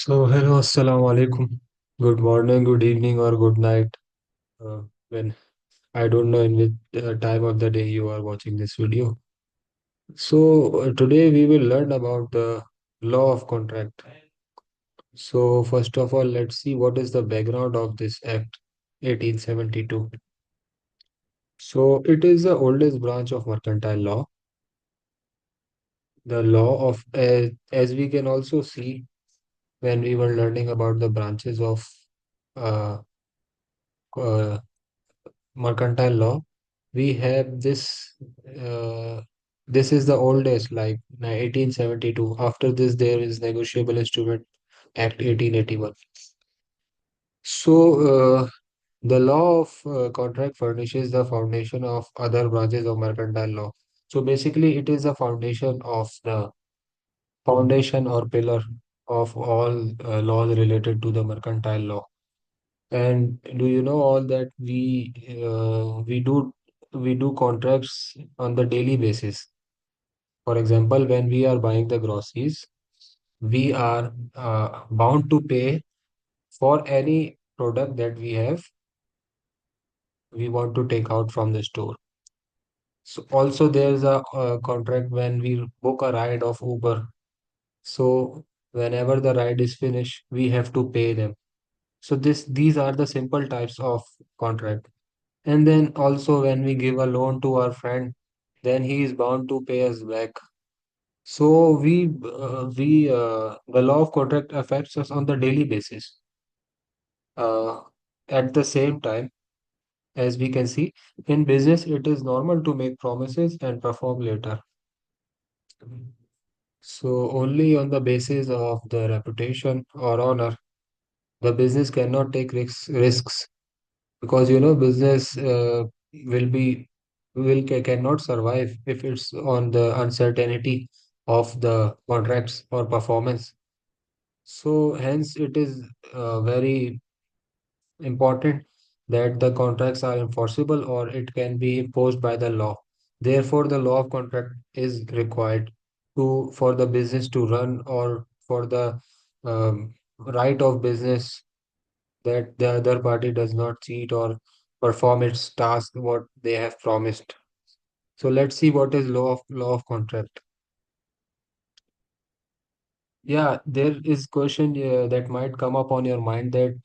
Hello, assalamu alaikum. Good morning, good evening, or good night. When I don't know in which time of the day you are watching this video. Today we will learn about the law of contract. First of all, let's see what is the background of this Act 1872. It is the oldest branch of mercantile law. The law of, as we can also see when we were learning about the branches of uh, uh, mercantile law, we have uh, this is the oldest, like 1872. After this there is Negotiable Instrument Act 1881. The law of contract furnishes the foundation of other branches of mercantile law. So basically it is the foundation or pillar of all laws related to the mercantile law. And do you know all that we do contracts on the daily basis. For example, when we are buying the groceries, we are bound to pay for any product that we want to take out from the store. So also there's a contract when we book a ride of Uber. So whenever the ride is finished, we have to pay them. So these are the simple types of contract. And then also when we give a loan to our friend, then he is bound to pay us back. The law of contract affects us on the daily basis. Uh, at the same time, as we can see, in business, it is normal to make promises and perform later. So only on the basis of the reputation or honor, the business cannot take risks because business will be cannot survive if it's on the uncertainty of the contracts or performance. So hence it is very important that the contracts are enforceable or it can be imposed by the law. Therefore, the law of contract is required to for the business to run or for the right of business, that the other party does not cheat or perform its task what they have promised. So let's see what is law of contract. Yeah, there is question that might come up on your mind that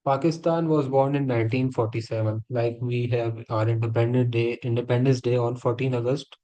Pakistan was born in 1947, like we have our Independence Day on 14 August.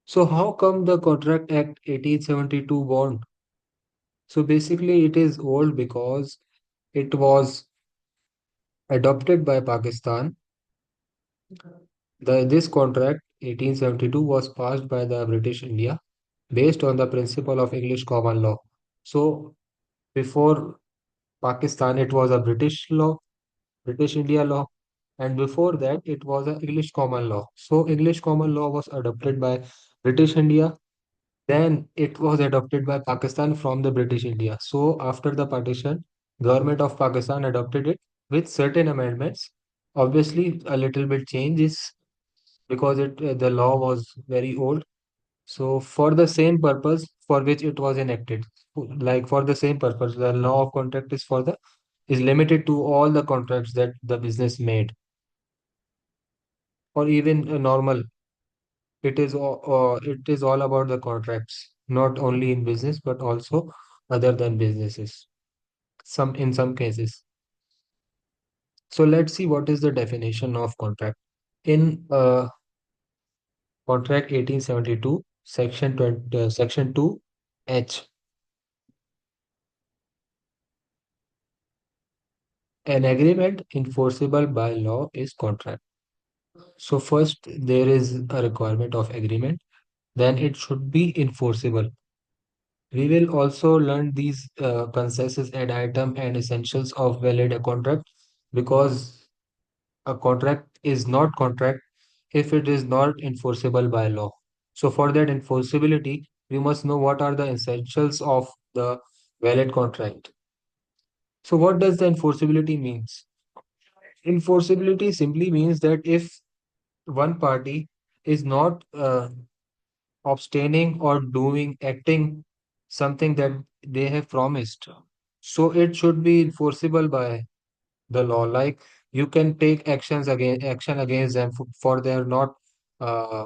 So how come the Contract Act 1872 born? So basically it is old because it was adopted by Pakistan. This contract 1872 was passed by the British India based on the principle of English common law. So before Pakistan, it was a British law, British India law, and before that, it was a English common law. So English common law was adopted by British India. Then it was adopted by Pakistan from the British India. So after the partition, government of Pakistan adopted it with certain amendments. Obviously, a little bit changes because the law was very old. So for the same purpose for which it was enacted, like for the same purpose, the law of contract is limited to all the contracts that the business made, or even normal. It is all about the contracts, not only in business but also other than businesses. In some cases. So let's see what is the definition of contract. In Contract 1872, Section 2 H, an agreement enforceable by law is contract. So first there is a requirement of agreement, then it should be enforceable. We will also learn these consensus and item and essentials of valid a contract, because a contract is not contract if it is not enforceable by law. So for that enforceability, we must know what are the essentials of the valid contract. So what does the enforceability means? Enforceability simply means that if one party is not abstaining or acting something that they have promised, So it should be enforceable by the law. Like you can take action against them for their not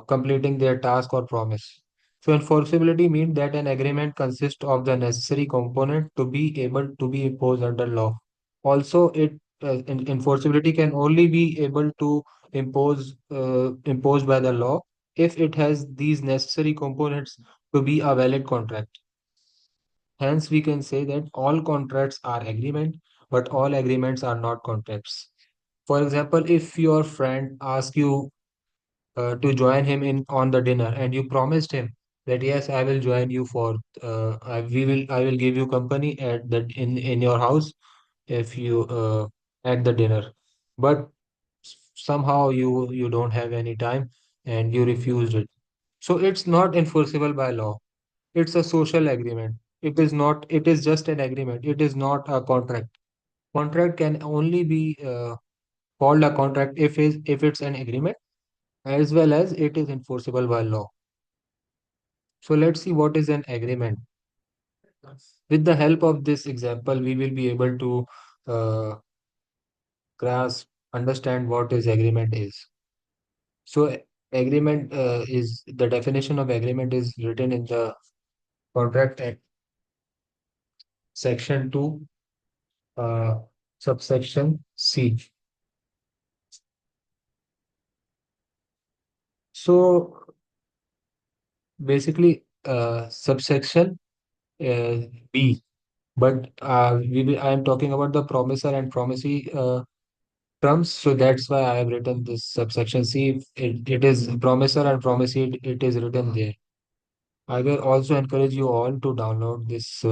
completing their task or promise. So enforceability means that an agreement consists of the necessary component to be able to be imposed under law. Also, enforceability can only be able to imposed by the law if it has these necessary components to be a valid contract. Hence, we can say that all contracts are agreement, but all agreements are not contracts. For example, if your friend asks you to join him in on the dinner, and you promised him that yes, I will join you for I will give you company at the in your house if you at the dinner, but somehow you don't have any time and you refused it. So it's not enforceable by law. It's a social agreement. It is not. It is just an agreement. It is not a contract. Contract can only be called a contract if it's an agreement as well as it is enforceable by law. So let's see what is an agreement. With the help of this example, we will be able to uh, grasp, understand what is agreement is. So agreement is the definition of agreement is written in the Contract Act, Section 2, uh, subsection C. So basically, subsection uh, B. But I am talking about the promisor and promisee terms, so that's why I have written this subsection C. It is promisor and promisee, it is written there. I will also encourage you all to download this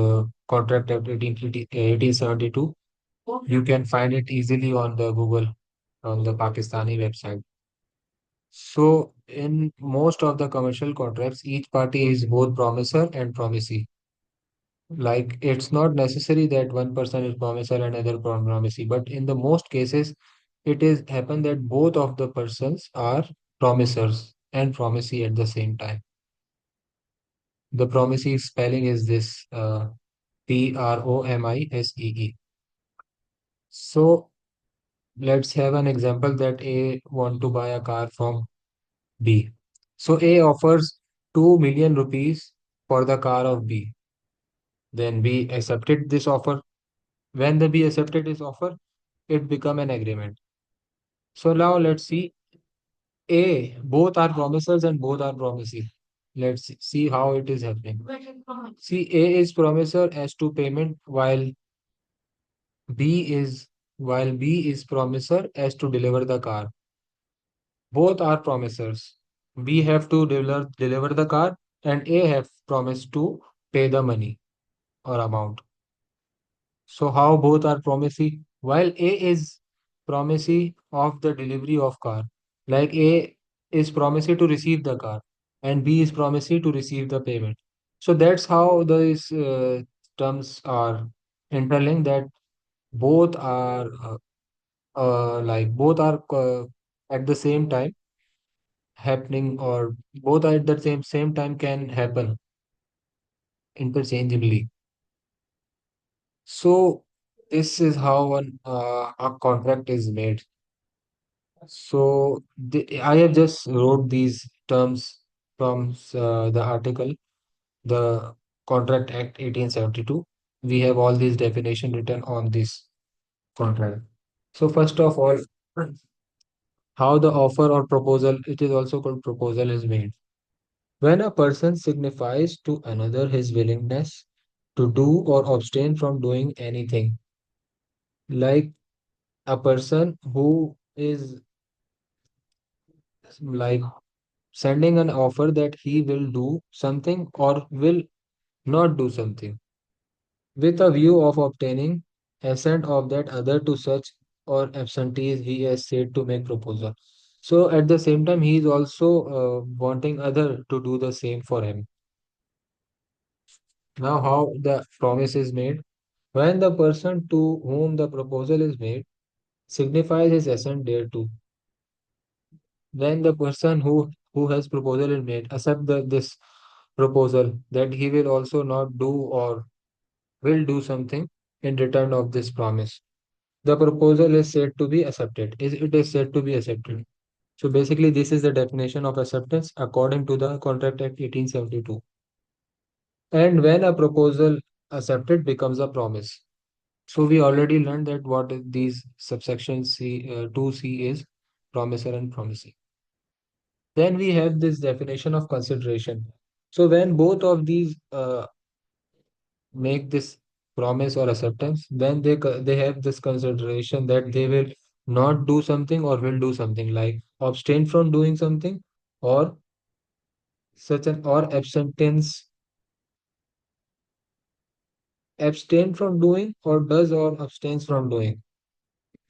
Contract Act 1872. You can find it easily on the Google, on the Pakistani website. So, in most of the commercial contracts, each party is both promisor and promisee. Like it's not necessary that one person is promisor and other promisee, but in the most cases, it is happen that both of the persons are promisors and promisee at the same time. The promisee spelling is this Promisee. So let's have an example that A want to buy a car from B. So A offers 2 million rupees for the car of B. Then B accepted this offer. When the B accepted this offer, it become an agreement. So now let's see A, both are promisers and both are promisee. Let's see how it is happening. See, A is promiser as to payment B is while B is promiser as to deliver the car. Both are promisers. B have to deliver the car and A have promised to pay the money or amount. So how both are promisee? While A is promisee of the delivery of car, like A is promisee to receive the car and B is promisee to receive the payment. So that's how these terms are interlinked, that both are both are at the same time happening, or both are at the same time can happen interchangeably. So this is how a contract is made. So I have just wrote these terms from the article, the Contract Act 1872. We have all these definition written on this contract. So first of all, how the offer or proposal, it is also called proposal, is made. When a person signifies to another his willingness to do or abstain from doing anything, like a person who is like sending an offer that he will do something or will not do something with a view of obtaining assent of that other to such or absentees he has said to make proposal. So at the same time, he is also wanting other to do the same for him. Now, how the promise is made? When the person to whom the proposal is made signifies his assent thereto, then the person who has proposal is made accept this proposal that he will also not do or will do something. in return of this promise. The proposal is said to be accepted. It is said to be accepted. So basically, this is the definition of acceptance according to the Contract Act 1872. And when a proposal accepted becomes a promise. So we already learned that what these subsections C, 2C is, promisor and promisee. Then we have this definition of consideration. So when both of these make this promise or acceptance, then they have this consideration that they will not do something or will do something, like abstain from doing something, or such an or abstain from doing, or does or abstains from doing.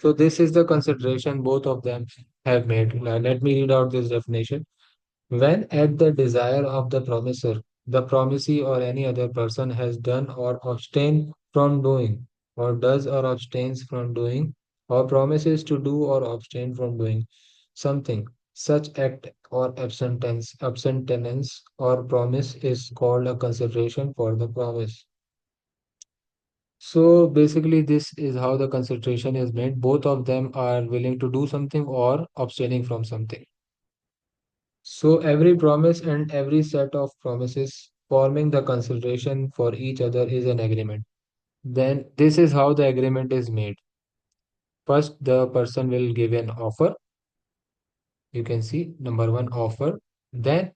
So this is the consideration both of them have made. Now, let me read out this definition. When at the desire of the promiser, the promisee or any other person has done or abstained from doing, or does or abstains from doing, or promises to do or abstain from doing something, such act or abstinence or promise is called a consideration for the promise. So basically, this is how the consideration is made. Both of them are willing to do something or abstaining from something. So every promise and every set of promises forming the consideration for each other is an agreement. Then this is how the agreement is made. First, the person will give an offer. You can see number one, offer. Then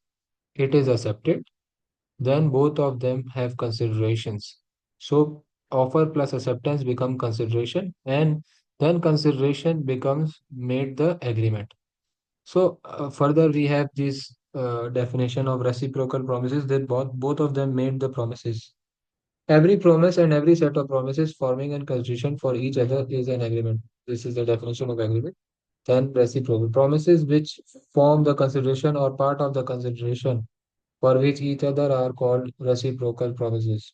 it is accepted. Then both of them have considerations. So offer plus acceptance become consideration, and then consideration becomes made the agreement. So further we have this definition of reciprocal promises, that both of them made the promises. Every promise and every set of promises forming a constitution for each other is an agreement. This is the definition of agreement. Then reciprocal promises which form the consideration or part of the consideration for which each other are called reciprocal promises.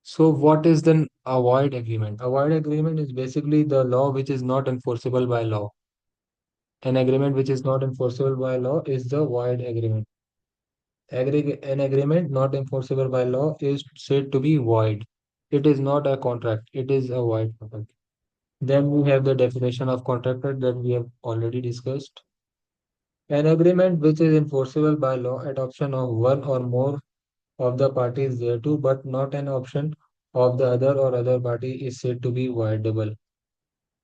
So what is then a void agreement? A void agreement is basically the law which is not enforceable by law. An agreement which is not enforceable by law is the void agreement. An agreement not enforceable by law is said to be void. It is not a contract, it is a void contract. Then we have the definition of contractor that we have already discussed. An agreement which is enforceable by law, adoption of one or more of the parties thereto, but not an option of the other or other party is said to be voidable.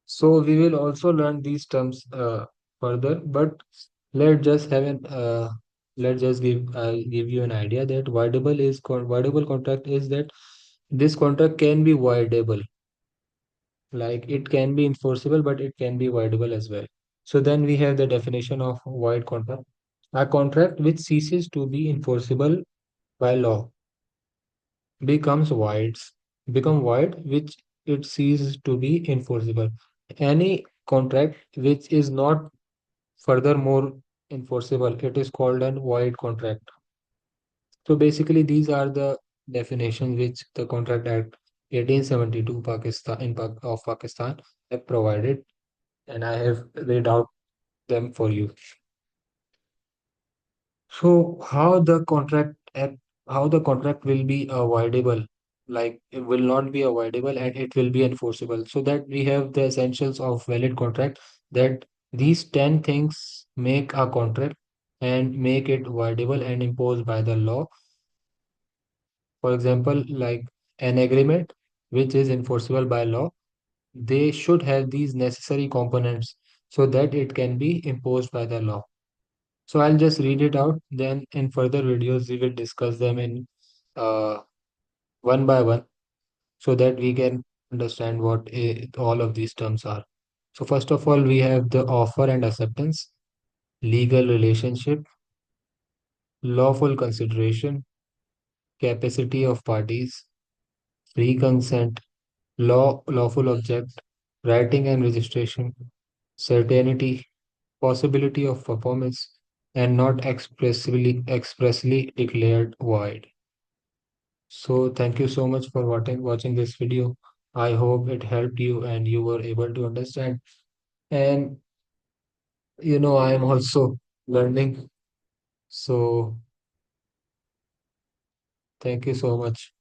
So we will also learn these terms further, but let's just have an let's just give you an idea that voidable contract is that this contract can be voidable, like it can be enforceable, but it can be voidable as well. So then we have the definition of void contract: a contract which ceases to be enforceable by law becomes void, which it ceases to be enforceable. Any contract which is not furthermore enforceable, it is called an void contract. So basically, these are the definitions which the Contract Act 1872 of Pakistan have provided, and I have read out them for you. So how the contract will be avoidable, like it will not be avoidable and it will be enforceable. So that we have the essentials of valid contract, that these 10 things make a contract and make it voidable and imposed by the law. For example, like an agreement which is enforceable by law, they should have these necessary components so that it can be imposed by the law. So I'll just read it out. Then in further videos, we will discuss them in uh, one by one so that we can understand what all of these terms are. So first of all, we have the offer and acceptance, legal relationship, lawful consideration, capacity of parties, free consent, lawful object, writing and registration, certainty, possibility of performance, and not expressly declared void. So thank you so much for watching this video. I hope it helped you and you were able to understand. And I am also learning. So thank you so much.